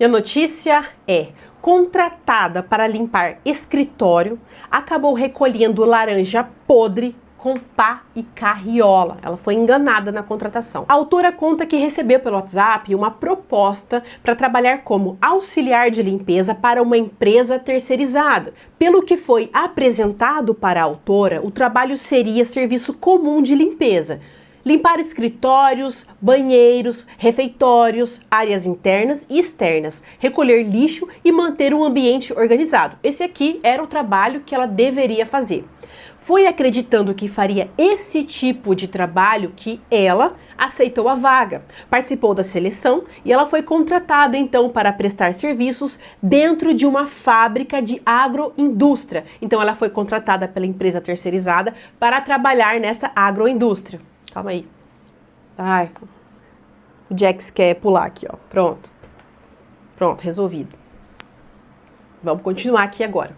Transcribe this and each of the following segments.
E a notícia é: contratada para limpar escritório, acabou recolhendo laranja podre com pá e carriola. Ela foi enganada na contratação. A autora conta que recebeu pelo WhatsApp uma proposta para trabalhar como auxiliar de limpeza para uma empresa terceirizada. Pelo que foi apresentado para a autora, o trabalho seria serviço comum de limpeza. Limpar escritórios, banheiros, refeitórios, áreas internas e externas, recolher lixo e manter o ambiente organizado. Esse aqui era o trabalho que ela deveria fazer. Foi acreditando que faria esse tipo de trabalho que ela aceitou a vaga, participou da seleção e ela foi contratada então para prestar serviços dentro de uma fábrica de agroindústria. Então ela foi contratada pela empresa terceirizada para trabalhar nessa agroindústria. Calma aí. Ai, o Jax quer pular aqui, ó. Pronto. Pronto, resolvido. Vamos continuar aqui agora.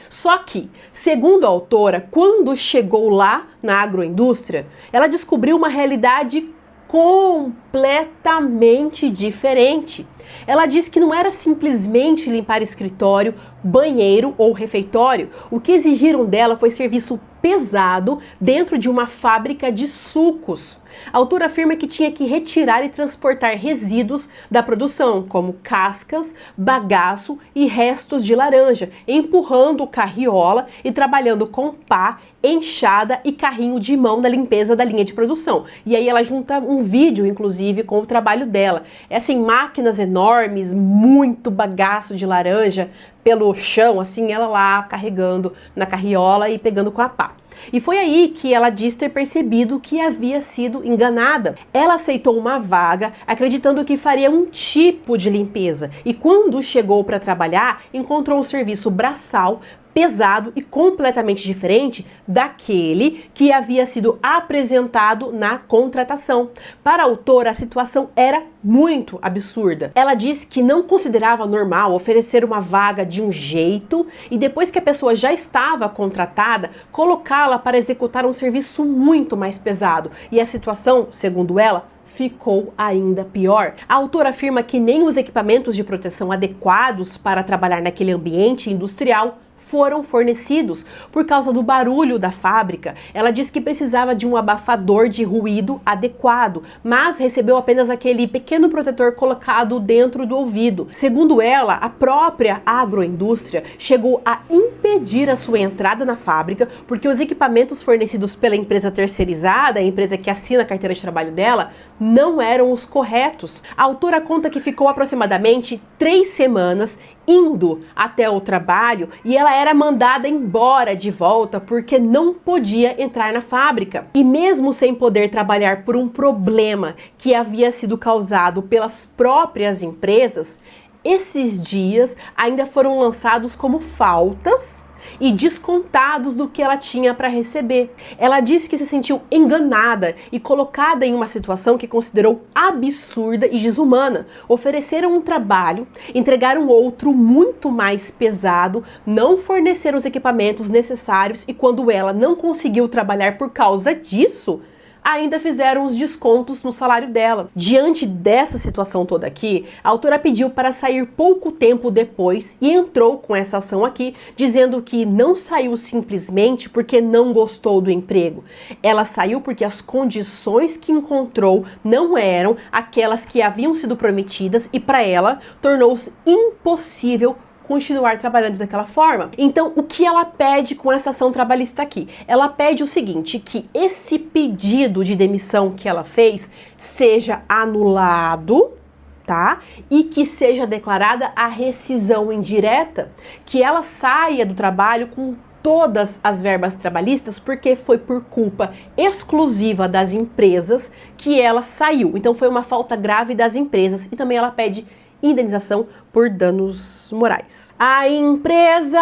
Só que, segundo a autora, quando chegou lá na agroindústria, ela descobriu uma realidade completamente diferente. Ela disse que não era simplesmente limpar escritório, banheiro ou refeitório. O que exigiram dela foi serviço pesado dentro de uma fábrica de sucos. A autora afirma que tinha que retirar e transportar resíduos da produção, como cascas, bagaço e restos de laranja, empurrando carriola e trabalhando com pá, enxada e carrinho de mão na limpeza da linha de produção. E aí ela junta um vídeo, inclusive, com o trabalho dela. Em máquinas enormes, muito bagaço de laranja pelo chão, assim, ela lá carregando na carriola e pegando com a pá. E foi aí que ela disse ter percebido que havia sido enganada. Ela aceitou uma vaga acreditando que faria um tipo de limpeza e quando chegou para trabalhar, encontrou um serviço braçal, pesado e completamente diferente daquele que havia sido apresentado na contratação. Para a autora, a situação era muito absurda. Ela disse que não considerava normal oferecer uma vaga de um jeito e depois que a pessoa já estava contratada, colocá-la para executar um serviço muito mais pesado. E a situação, segundo ela, ficou ainda pior. A autora afirma que nem os equipamentos de proteção adequados para trabalhar naquele ambiente industrial foram fornecidos por causa do barulho da fábrica. Ela disse que precisava de um abafador de ruído adequado, mas recebeu apenas aquele pequeno protetor colocado dentro do ouvido. Segundo ela, a própria agroindústria chegou a impedir a sua entrada na fábrica porque os equipamentos fornecidos pela empresa terceirizada, a empresa que assina a carteira de trabalho dela, não eram os corretos. A autora conta que ficou aproximadamente 3 semanas indo até o trabalho e ela era mandada embora de volta porque não podia entrar na fábrica. E mesmo sem poder trabalhar por um problema que havia sido causado pelas próprias empresas, esses dias ainda foram lançados como faltas e descontados do que ela tinha para receber. Ela disse que se sentiu enganada e colocada em uma situação que considerou absurda e desumana. Ofereceram um trabalho, entregaram outro muito mais pesado, não forneceram os equipamentos necessários e quando ela não conseguiu trabalhar por causa disso, ainda fizeram os descontos no salário dela. Diante dessa situação toda aqui, a autora pediu para sair pouco tempo depois e entrou com essa ação aqui, dizendo que não saiu simplesmente porque não gostou do emprego. Ela saiu porque as condições que encontrou não eram aquelas que haviam sido prometidas e para ela tornou-se impossível continuar trabalhando daquela forma. Então, o que ela pede com essa ação trabalhista aqui? Ela pede o seguinte, que esse pedido de demissão que ela fez seja anulado, tá? E que seja declarada a rescisão indireta, que ela saia do trabalho com todas as verbas trabalhistas, porque foi por culpa exclusiva das empresas que ela saiu. Então, foi uma falta grave das empresas e também ela pede indenização por danos morais. A empresa,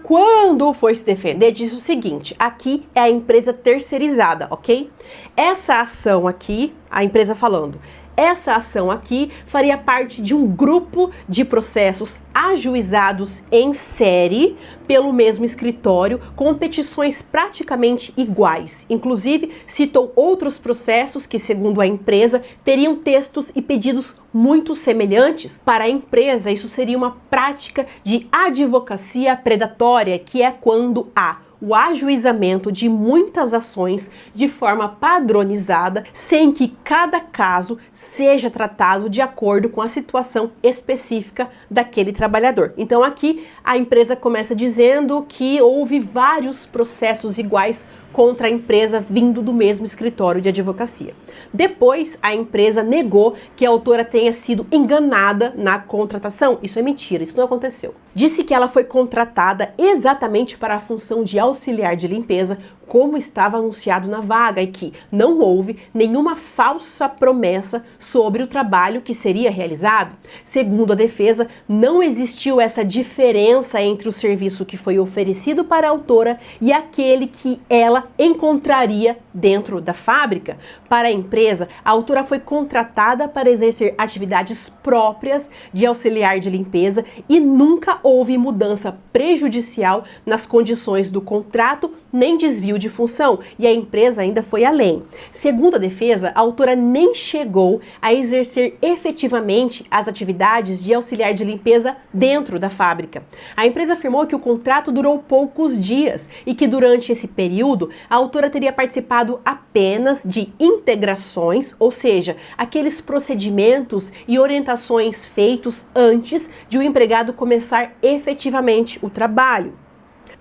quando foi se defender, disse o seguinte, aqui é a empresa terceirizada, ok? Essa ação aqui, a empresa falando, Essa ação aqui faria parte de um grupo de processos ajuizados em série pelo mesmo escritório, com petições praticamente iguais. Inclusive, citou outros processos que, segundo a empresa, teriam textos e pedidos muito semelhantes. Para a empresa, isso seria uma prática de advocacia predatória, que é quando há o ajuizamento de muitas ações de forma padronizada, sem que cada caso seja tratado de acordo com a situação específica daquele trabalhador. Então aqui a empresa começa dizendo que houve vários processos iguais contra a empresa vindo do mesmo escritório de advocacia. Depois, a empresa negou que a autora tenha sido enganada na contratação. Isso é mentira, isso não aconteceu. Disse que ela foi contratada exatamente para a função de auxiliar de limpeza, como estava anunciado na vaga, e que não houve nenhuma falsa promessa sobre o trabalho que seria realizado. Segundo a defesa, não existiu essa diferença entre o serviço que foi oferecido para a autora e aquele que ela encontraria dentro da fábrica. Para a empresa, a autora foi contratada para exercer atividades próprias de auxiliar de limpeza e nunca houve mudança prejudicial nas condições do contrato, nem desvio de função, e a empresa ainda foi além. Segundo a defesa, a autora nem chegou a exercer efetivamente as atividades de auxiliar de limpeza dentro da fábrica. A empresa afirmou que o contrato durou poucos dias e que durante esse período a autora teria participado apenas de integrações, ou seja, aqueles procedimentos e orientações feitos antes de o empregado começar efetivamente o trabalho.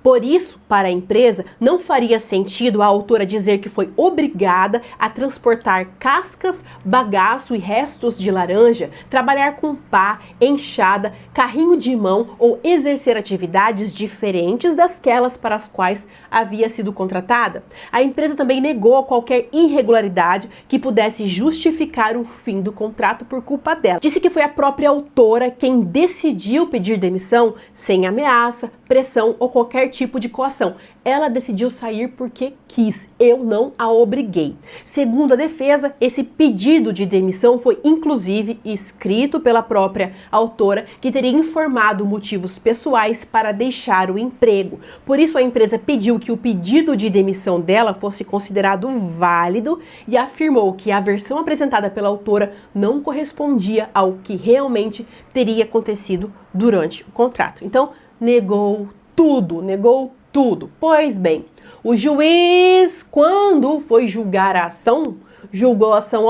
Por isso, para a empresa, não faria sentido a autora dizer que foi obrigada a transportar cascas, bagaço e restos de laranja, trabalhar com pá, enxada, carrinho de mão ou exercer atividades diferentes dasquelas para as quais havia sido contratada. A empresa também negou qualquer irregularidade que pudesse justificar o fim do contrato por culpa dela. Disse que foi a própria autora quem decidiu pedir demissão sem ameaça, pressão ou qualquer tipo de coação. Ela decidiu sair porque quis, eu não a obriguei. Segundo a defesa, esse pedido de demissão foi inclusive escrito pela própria autora, que teria informado motivos pessoais para deixar o emprego. Por isso a empresa pediu que o pedido de demissão dela fosse considerado válido e afirmou que a versão apresentada pela autora não correspondia ao que realmente teria acontecido durante o contrato. Então, negou tudo. Pois bem, o juiz, quando foi julgar a ação, julgou a ação,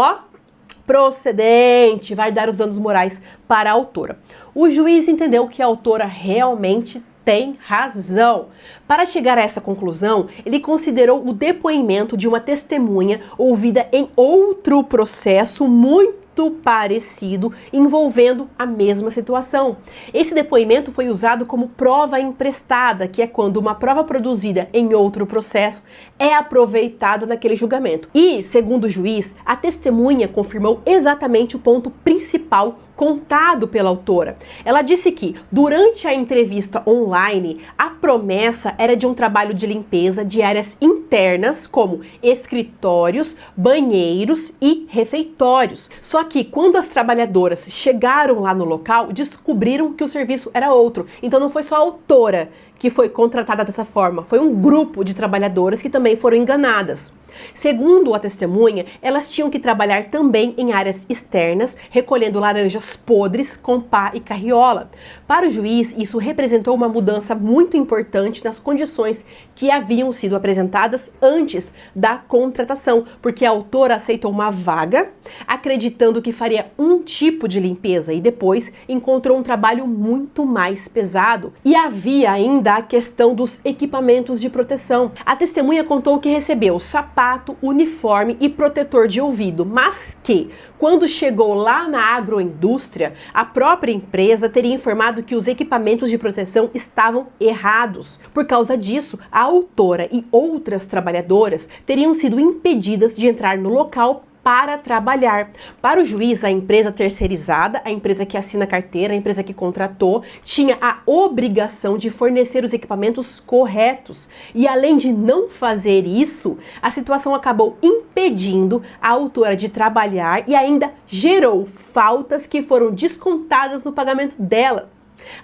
procedente, vai dar os danos morais para a autora. O juiz entendeu que a autora realmente tem razão. Para chegar a essa conclusão, ele considerou o depoimento de uma testemunha ouvida em outro processo muito parecido, envolvendo a mesma situação. Esse depoimento foi usado como prova emprestada, que é quando uma prova produzida em outro processo é aproveitada naquele julgamento. E, segundo o juiz, a testemunha confirmou exatamente o ponto principal contado pela autora. Ela disse que, durante a entrevista online, a promessa era de um trabalho de limpeza de áreas internas, como escritórios, banheiros e refeitórios. Só que, quando as trabalhadoras chegaram lá no local, descobriram que o serviço era outro. Então não foi só a autora que foi contratada dessa forma, foi um grupo de trabalhadoras que também foram enganadas. Segundo a testemunha, elas tinham que trabalhar também em áreas externas, recolhendo laranjas podres com pá e carriola. Para o juiz, isso representou uma mudança muito importante nas condições que haviam sido apresentadas antes da contratação, porque a autora aceitou uma vaga, acreditando que faria um tipo de limpeza e depois encontrou um trabalho muito mais pesado. E havia ainda a questão dos equipamentos de proteção. A testemunha contou que recebeu sapato, uniforme e protetor de ouvido, mas que, quando chegou lá na agroindústria, a própria empresa teria informado que os equipamentos de proteção estavam errados. Por causa disso, a autora e outras trabalhadoras teriam sido impedidas de entrar no local para trabalhar. Para o juiz, a empresa terceirizada, a empresa que assina a carteira, a empresa que contratou, tinha a obrigação de fornecer os equipamentos corretos. E além de não fazer isso, a situação acabou impedindo a autora de trabalhar e ainda gerou faltas que foram descontadas no pagamento dela.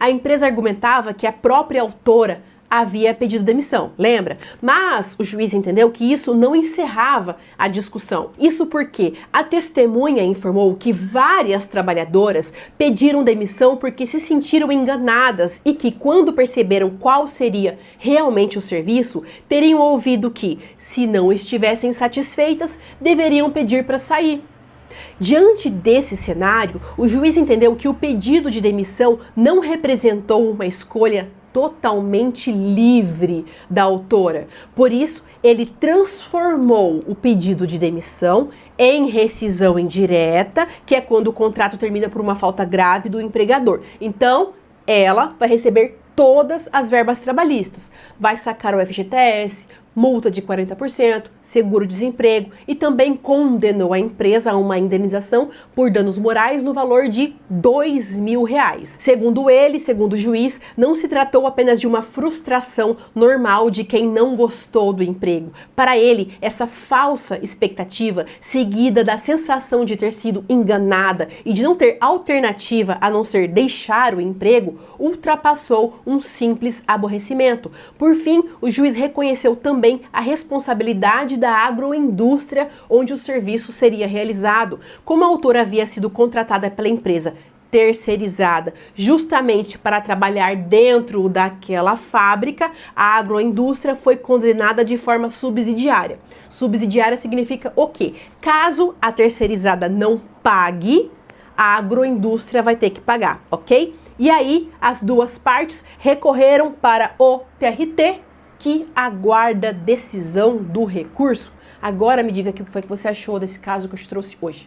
A empresa argumentava que a própria autora havia pedido demissão, lembra? Mas o juiz entendeu que isso não encerrava a discussão. Isso porque a testemunha informou que várias trabalhadoras pediram demissão porque se sentiram enganadas e que, quando perceberam qual seria realmente o serviço, teriam ouvido que, se não estivessem satisfeitas, deveriam pedir para sair. Diante desse cenário, o juiz entendeu que o pedido de demissão não representou uma escolha totalmente livre da autora. Por isso, ele transformou o pedido de demissão em rescisão indireta, que é quando o contrato termina por uma falta grave do empregador. Então, ela vai receber todas as verbas trabalhistas, vai sacar o FGTS, multa de 40%, seguro-desemprego e também condenou a empresa a uma indenização por danos morais no valor de R$2.000. Segundo ele, segundo o juiz, não se tratou apenas de uma frustração normal de quem não gostou do emprego. Para ele, essa falsa expectativa, seguida da sensação de ter sido enganada e de não ter alternativa a não ser deixar o emprego, ultrapassou um simples aborrecimento. Por fim, o juiz reconheceu também a responsabilidade da agroindústria onde o serviço seria realizado. Como a autora havia sido contratada pela empresa terceirizada justamente para trabalhar dentro daquela fábrica, a agroindústria foi condenada de forma subsidiária. Subsidiária significa o quê? Caso a terceirizada não pague, a agroindústria vai ter que pagar, ok? E aí, as duas partes recorreram para o TRT, que aguarda decisão do recurso. Agora me diga aqui o que foi que você achou desse caso que eu te trouxe hoje.